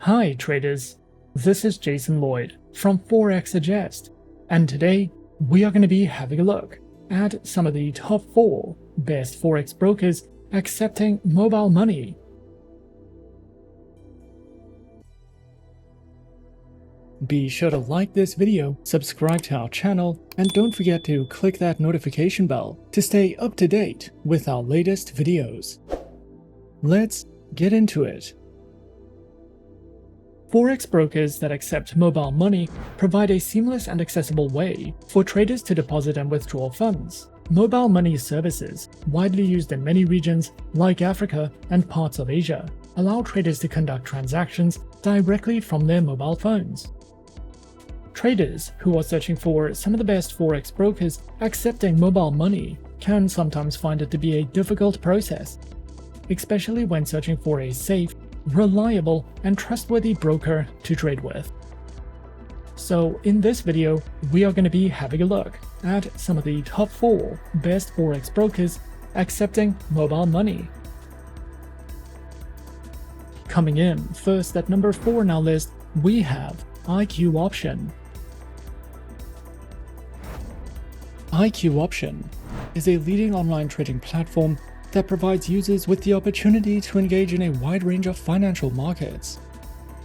Hi traders, this is Jason Lloyd from Forexsuggest, and today we are going to be having a look at some of the top 4 best Forex brokers accepting mobile money. Be sure to like this video, subscribe to our channel, and don't forget to click that notification bell to stay up to date with our latest videos. Let's get into it. Forex brokers that accept mobile money provide a seamless and accessible way for traders to deposit and withdraw funds. Mobile money services, widely used in many regions like Africa and parts of Asia, allow traders to conduct transactions directly from their mobile phones. Traders who are searching for some of the best Forex brokers accepting mobile money can sometimes find it to be a difficult process, especially when searching for a safe, reliable, and trustworthy broker to trade with. So in this video, we are going to be having a look at some of the top 4 best Forex brokers accepting mobile money. Coming in first at number 4 on our list, we have IQ Option. IQ Option is a leading online trading platform that provides users with the opportunity to engage in a wide range of financial markets.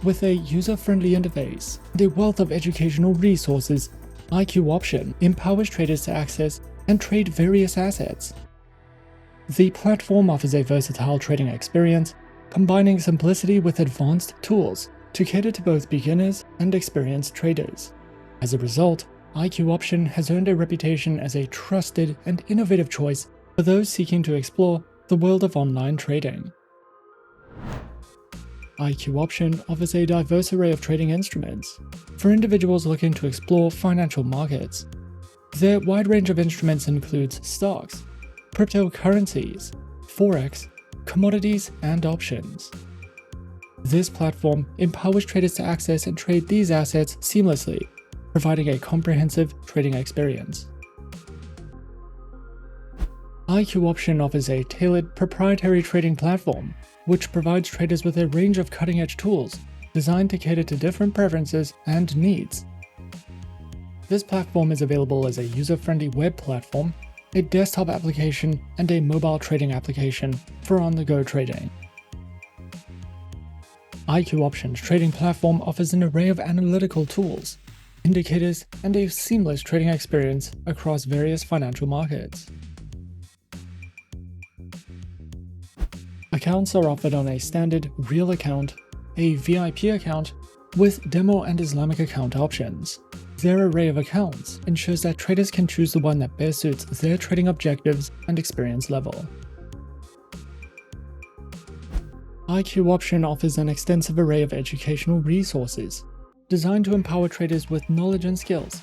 With a user-friendly interface and a wealth of educational resources, IQ Option empowers traders to access and trade various assets. The platform offers a versatile trading experience, combining simplicity with advanced tools to cater to both beginners and experienced traders. As a result, IQ Option has earned a reputation as a trusted and innovative choice for those seeking to explore the world of online trading. IQ Option offers a diverse array of trading instruments for individuals looking to explore financial markets. Their wide range of instruments includes stocks, cryptocurrencies, Forex, commodities, and options. This platform empowers traders to access and trade these assets seamlessly, providing a comprehensive trading experience. IQ Option offers a tailored proprietary trading platform, which provides traders with a range of cutting-edge tools designed to cater to different preferences and needs. This platform is available as a user-friendly web platform, a desktop application, and a mobile trading application for on-the-go trading. IQ Option's trading platform offers an array of analytical tools, indicators, and a seamless trading experience across various financial markets. Accounts are offered on a standard real account, a VIP account, with demo and Islamic account options. Their array of accounts ensures that traders can choose the one that best suits their trading objectives and experience level. IQ Option offers an extensive array of educational resources designed to empower traders with knowledge and skills.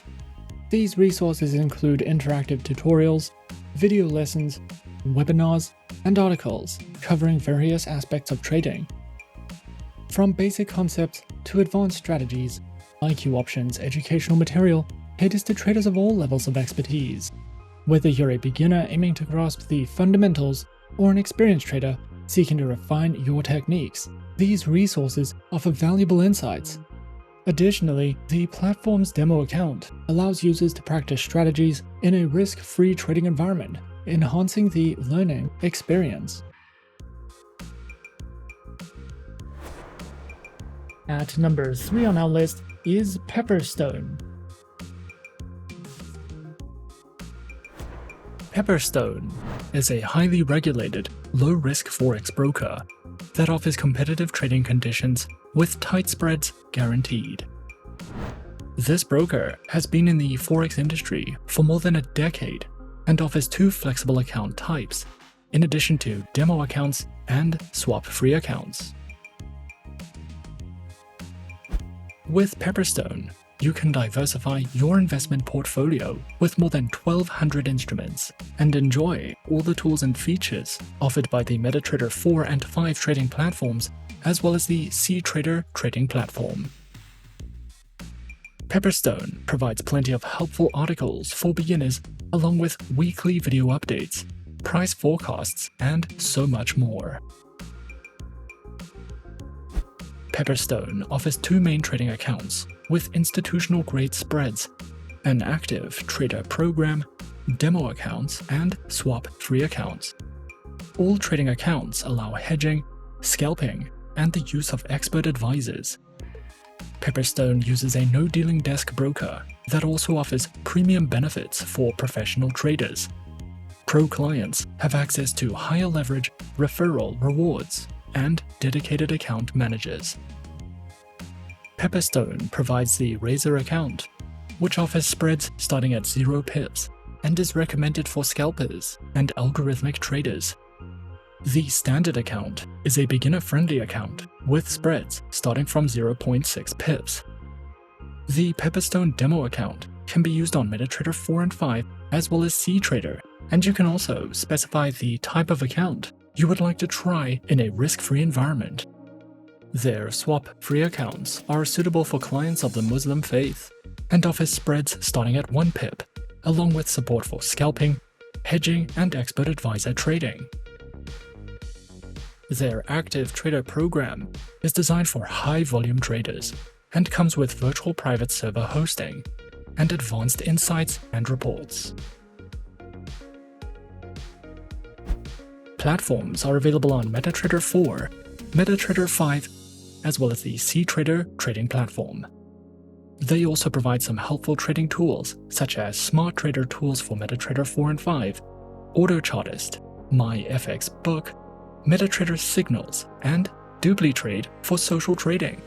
These resources include interactive tutorials, video lessons, webinars, and articles covering various aspects of trading. From basic concepts to advanced strategies, IQ Option's educational material caters to traders of all levels of expertise. Whether you're a beginner aiming to grasp the fundamentals or an experienced trader seeking to refine your techniques, these resources offer valuable insights. Additionally, the platform's demo account allows users to practice strategies in a risk-free trading environment, enhancing the learning experience. At number 3 on our list is Pepperstone. Pepperstone is a highly regulated, low-risk Forex broker that offers competitive trading conditions with tight spreads guaranteed. This broker has been in the Forex industry for more than a decade and offers 2 flexible account types, in addition to demo accounts and swap-free accounts. With Pepperstone, you can diversify your investment portfolio with more than 1,200 instruments and enjoy all the tools and features offered by the MetaTrader 4 and 5 trading platforms, as well as the C-Trader trading platform. Pepperstone provides plenty of helpful articles for beginners, along with weekly video updates, price forecasts, and so much more. Pepperstone offers two main trading accounts with institutional-grade spreads, an active trader program, demo accounts, and swap-free accounts. All trading accounts allow hedging, scalping, and the use of expert advisors. Pepperstone uses a no-dealing desk broker that also offers premium benefits for professional traders. Pro clients have access to higher leverage referral rewards and dedicated account managers. Pepperstone provides the Razor account, which offers spreads starting at 0 pips and is recommended for scalpers and algorithmic traders. The Standard account is a beginner-friendly account with spreads starting from 0.6 pips. The Pepperstone demo account can be used on MetaTrader 4 and 5 as well as CTrader, and you can also specify the type of account you would like to try in a risk-free environment. Their swap-free accounts are suitable for clients of the Muslim faith and offer spreads starting at 1 pip, along with support for scalping, hedging, and expert advisor trading. Their active trader program is designed for high-volume traders and comes with virtual private server hosting and advanced insights and reports. Platforms are available on MetaTrader 4, MetaTrader 5, as well as the CTrader trading platform. They also provide some helpful trading tools such as Smart Trader tools for MetaTrader 4 and 5, AutoChartist, MyFXBook, MetaTrader Signals, and DupliTrade for social trading.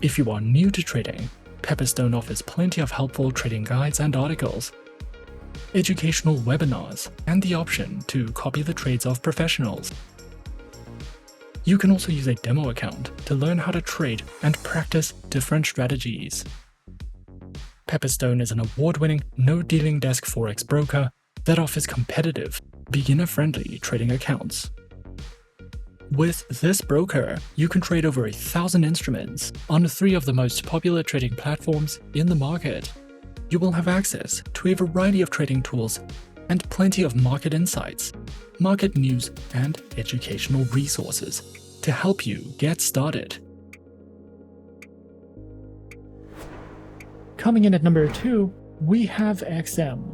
If you are new to trading, Pepperstone offers plenty of helpful trading guides and articles, educational webinars, and the option to copy the trades of professionals. You can also use a demo account to learn how to trade and practice different strategies. Pepperstone is an award-winning no-dealing desk Forex broker that offers competitive, beginner-friendly trading accounts. With this broker, you can trade over 1,000 instruments on 3 of the most popular trading platforms in the market. You will have access to a variety of trading tools and plenty of market insights, market news, and educational resources to help you get started. Coming in at number 2, we have XM.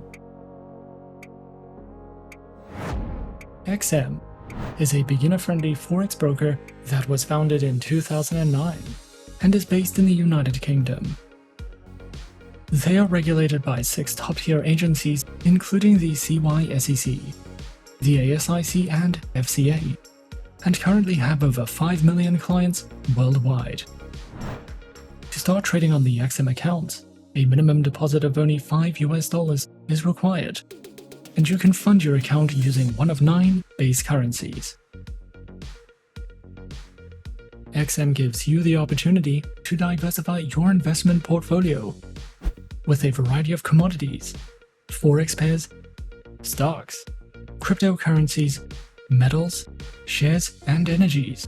XM is a beginner-friendly Forex broker that was founded in 2009 and is based in the United Kingdom. They are regulated by 6 top-tier agencies, including the CYSEC, the ASIC, and FCA, and currently have over 5 million clients worldwide. To start trading on the XM account, a minimum deposit of only $5 is required, and you can fund your account using one of 9 base currencies. XM gives you the opportunity to diversify your investment portfolio with a variety of commodities, Forex pairs, stocks, cryptocurrencies, metals, shares, and energies.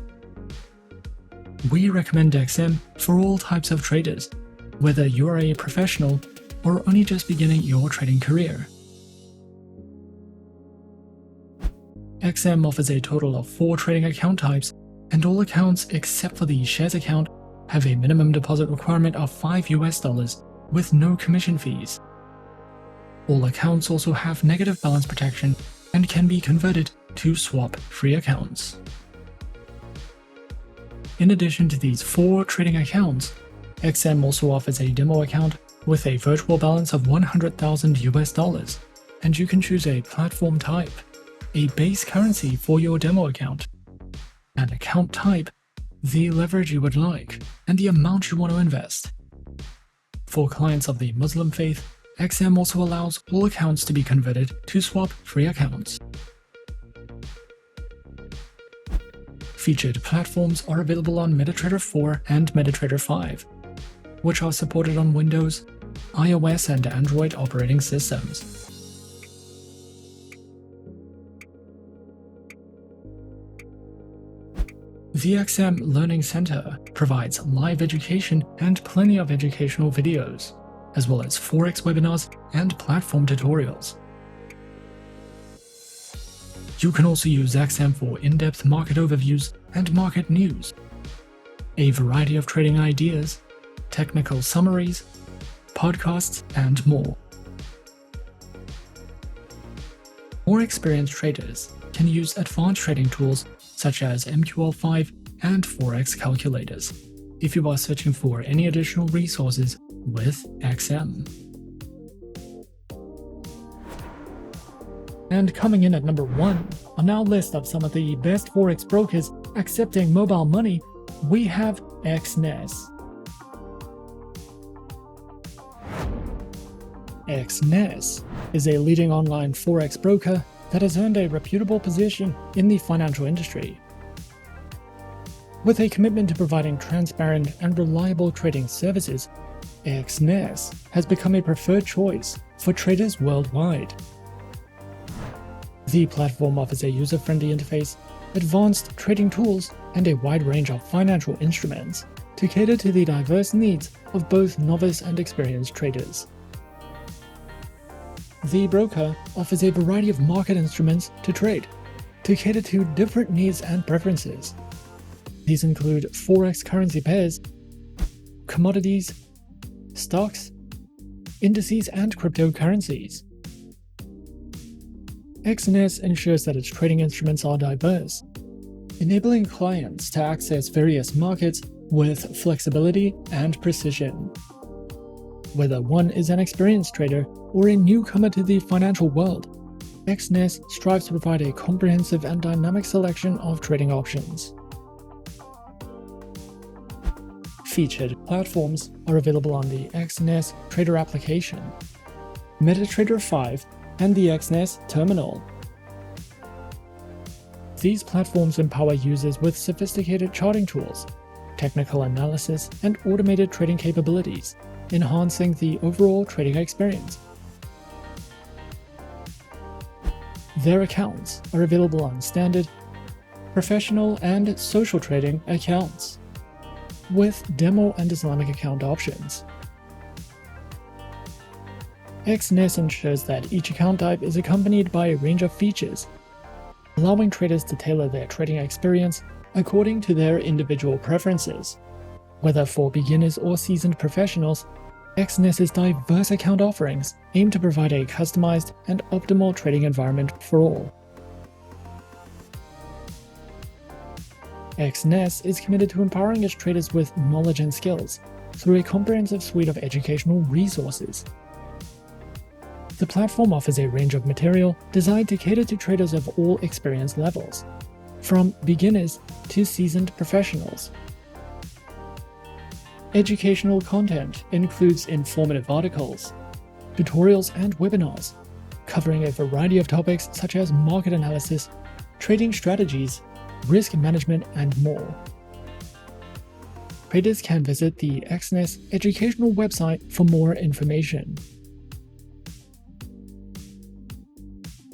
We recommend XM for all types of traders, whether you are a professional or only just beginning your trading career. XM offers a total of 4 trading account types, and all accounts except for the shares account have a minimum deposit requirement of $5 with no commission fees. All accounts also have negative balance protection and can be converted to swap-free accounts. In addition to these 4 trading accounts, XM also offers a demo account with a virtual balance of $100,000, and you can choose a platform type, a base currency for your demo account, an account type, the leverage you would like, and the amount you want to invest. For clients of the Muslim faith, XM also allows all accounts to be converted to swap-free accounts. Featured platforms are available on MetaTrader 4 and MetaTrader 5, which are supported on Windows, iOS, and Android operating systems. The XM Learning Center provides live education and plenty of educational videos, as well as Forex webinars and platform tutorials. You can also use XM for in-depth market overviews and market news, a variety of trading ideas, technical summaries, podcasts, and more. More experienced traders can use advanced trading tools such as MQL5 and Forex calculators if you are searching for any additional resources with XM. And coming in at number 1 on our list of some of the best Forex brokers accepting mobile money, we have Exness. Exness is a leading online Forex broker that has earned a reputable position in the financial industry. With a commitment to providing transparent and reliable trading services, Exness has become a preferred choice for traders worldwide. The platform offers a user-friendly interface, advanced trading tools, and a wide range of financial instruments to cater to the diverse needs of both novice and experienced traders. The broker offers a variety of market instruments to trade, to cater to different needs and preferences. These include Forex currency pairs, commodities, stocks, indices, and cryptocurrencies. Exness ensures that its trading instruments are diverse, enabling clients to access various markets with flexibility and precision. Whether one is an experienced trader or a newcomer to the financial world, Exness strives to provide a comprehensive and dynamic selection of trading options. Featured platforms are available on the Exness Trader application, MetaTrader 5, and the Exness terminal. These platforms empower users with sophisticated charting tools, technical analysis, and automated trading capabilities, enhancing the overall trading experience. Their accounts are available on standard, professional, and social trading accounts, with demo and Islamic account options. Exness ensures that each account type is accompanied by a range of features, allowing traders to tailor their trading experience according to their individual preferences. Whether for beginners or seasoned professionals, Exness's diverse account offerings aim to provide a customized and optimal trading environment for all. Exness is committed to empowering its traders with knowledge and skills through a comprehensive suite of educational resources. The platform offers a range of material designed to cater to traders of all experience levels, from beginners to seasoned professionals. Educational content includes informative articles, tutorials, and webinars, covering a variety of topics such as market analysis, trading strategies, risk management, and more. Traders can visit the Exness educational website for more information.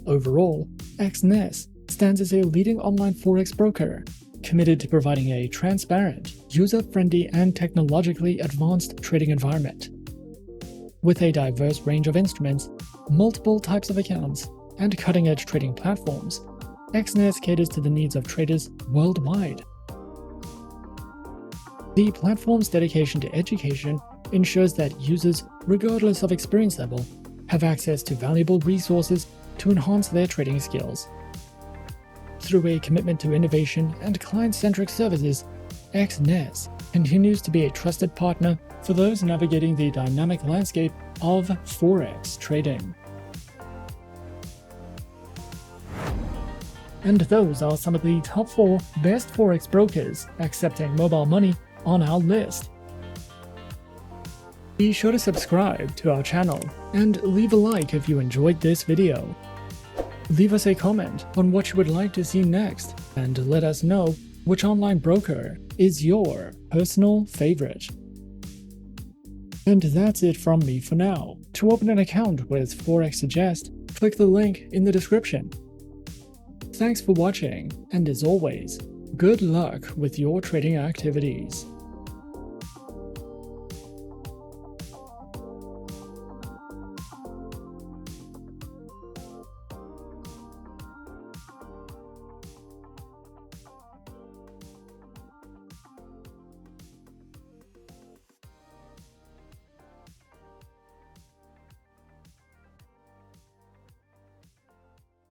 Overall, Exness stands as a leading online Forex broker, committed to providing a transparent, user-friendly, and technologically advanced trading environment. With a diverse range of instruments, multiple types of accounts, and cutting-edge trading platforms, Exness caters to the needs of traders worldwide. The platform's dedication to education ensures that users, regardless of experience level, have access to valuable resources to enhance their trading skills. Through a commitment to innovation and client-centric services, Exness continues to be a trusted partner for those navigating the dynamic landscape of Forex trading. And those are some of the top 4 best Forex brokers accepting mobile money on our list. Be sure to subscribe to our channel and leave a like if you enjoyed this video. Leave us a comment on what you would like to see next, and let us know which online broker is your personal favorite. And that's it from me for now. To open an account with Forexsuggest, click the link in the description. Thanks for watching, and as always, good luck with your trading activities.